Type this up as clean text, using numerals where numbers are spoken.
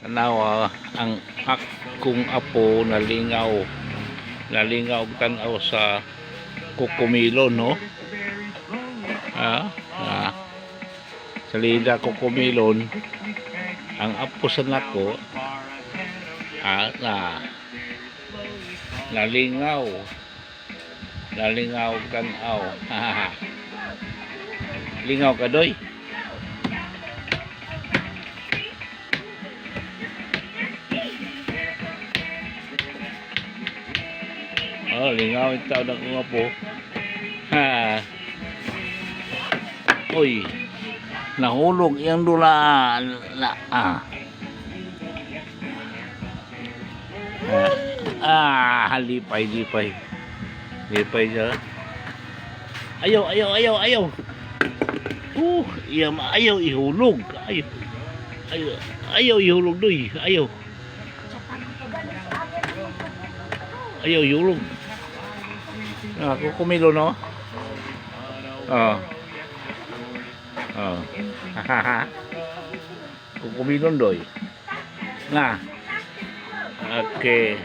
Tanawa ang akong apo nalingaw tanaw sa kukumilon, no? Salida kukumilon ang apo sa nako nalingaw tanaw. Lingaw ka doy. Lingaw yung tao na kong apo. Uy, nahulog yung dula lipay siya. Ayaw ayaw ihulog. Ayaw ihulog doy. Ayaw ihulog. Kukumilo, no? Kukumilon doy. Okay.